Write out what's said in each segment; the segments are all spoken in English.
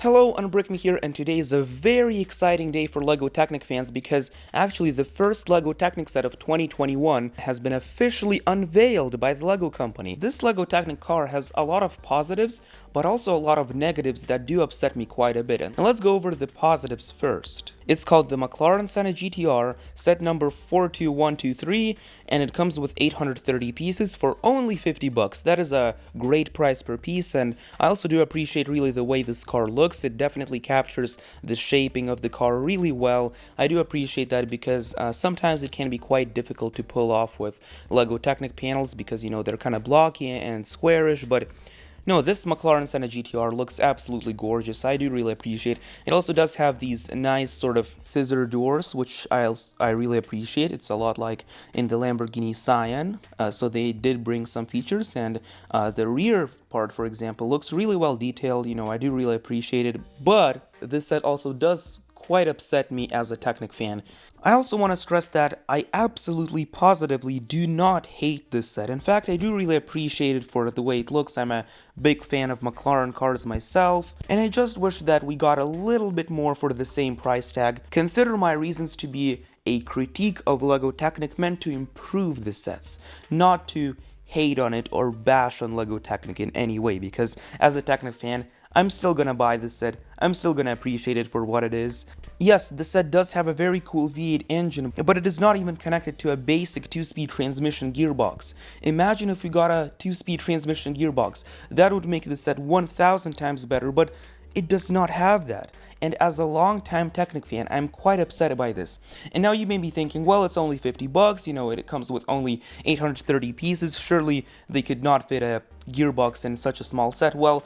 Hello, Unbrick Me here, and today is a very exciting day for LEGO Technic fans because actually the first LEGO Technic set of 2021 has been officially unveiled by the LEGO company. This LEGO Technic car has a lot of positives, but also a lot of negatives that do upset me quite a bit. And let's go over the positives first. It's called the McLaren Senna GTR, set number 42123, and it comes with 830 pieces for only 50 bucks. That is a great price per piece, and I also do appreciate really the way this car looks. It definitely captures the shaping of the car really well. I do appreciate that because sometimes it can be quite difficult to pull off with LEGO Technic panels because, you know, they're kind of blocky and squarish, but no, this McLaren Senna GTR looks absolutely gorgeous. I do really appreciate. It also does have these nice sort of scissor doors, which I really appreciate. It's a lot like in the Lamborghini Cyan. So they did bring some features, and the rear part, for example, looks really well detailed. You know, I do really appreciate it. But this set also does quite upset me as a Technic fan. I also want to stress that I absolutely positively do not hate this set. In fact, I do really appreciate it for the way it looks. I'm a big fan of McLaren cars myself, and I just wish that we got a little bit more for the same price tag. Consider my reasons to be a critique of LEGO Technic meant to improve the sets, not to hate on it or bash on LEGO Technic in any way, because as a Technic fan, I'm still gonna buy this set. I'm still gonna appreciate it for what it is. Yes, the set does have a very cool V8 engine, but it is not even connected to a basic 2-speed transmission gearbox. Imagine if we got a 2-speed transmission gearbox. That would make the set 1000 times better, but it does not have that. And as a long-time Technic fan, I'm quite upset by this. And now you may be thinking, well, it's only 50 bucks, you know, it comes with only 830 pieces, surely they could not fit a gearbox in such a small set. Well,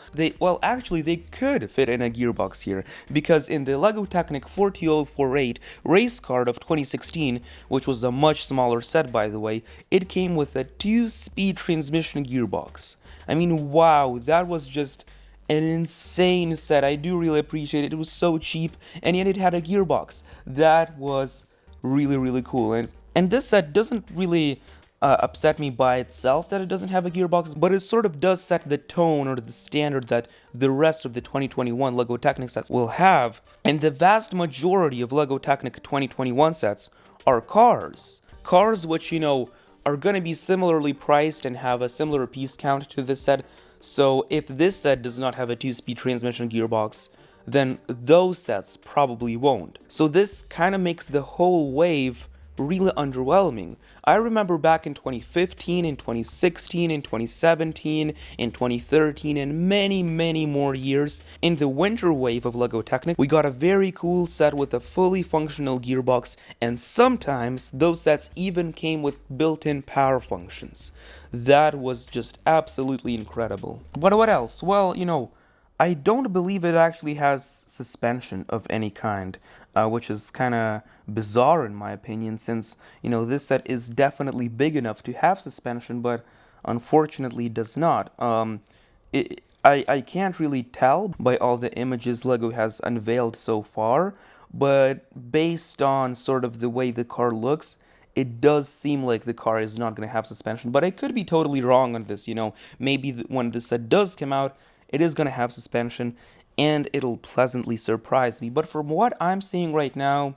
actually they could fit in a gearbox here, because in the LEGO Technic 42048 race card of 2016, which was a much smaller set by the way, it came with a 2-speed transmission gearbox. I mean, wow, that was just an insane set. I do really appreciate it. It was so cheap, and yet it had a gearbox. That was really cool. And this set doesn't really upset me by itself that it doesn't have a gearbox, but it sort of does set the tone or the standard that the rest of the 2021 LEGO Technic sets will have. And the vast majority of LEGO Technic 2021 sets are cars. Cars which, you know, are going to be similarly priced and have a similar piece count to this set. So if this set does not have a 2-speed transmission gearbox, then those sets probably won't. So this kind of makes the whole wave really underwhelming. I remember back in 2015, in 2016, in 2017, in 2013, and many more years, in the winter wave of LEGO Technic, we got a very cool set with a fully functional gearbox, and sometimes those sets even came with built-in power functions. That was just absolutely incredible. But what else? Well, you know, I don't believe it actually has suspension of any kind, which is kind of bizarre in my opinion, since, you know, this set is definitely big enough to have suspension, but unfortunately does not. I can't really tell by all the images LEGO has unveiled so far, but based on sort of the way the car looks, it does seem like the car is not going to have suspension, but I could be totally wrong on this. You know, maybe when this set does come out, it is going to have suspension, and it'll pleasantly surprise me. But from what I'm seeing right now,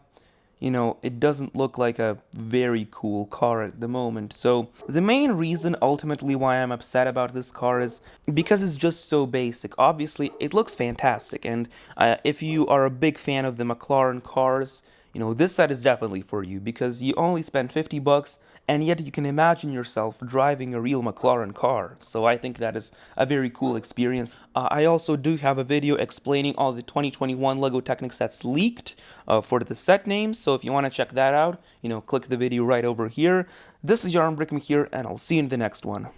you know, it doesn't look like a very cool car at the moment. So the main reason ultimately why I'm upset about this car is because it's just so basic. Obviously, it looks fantastic, and if you are a big fan of the McLaren cars, you know, this set is definitely for you because you only spend 50 bucks and yet you can imagine yourself driving a real McLaren car. So I think that is a very cool experience. I also do have a video explaining all the 2021 LEGO Technic sets leaked for the set names. So if you want to check that out, you know, click the video right over here. This is Unbrick Me here, and I'll see you in the next one.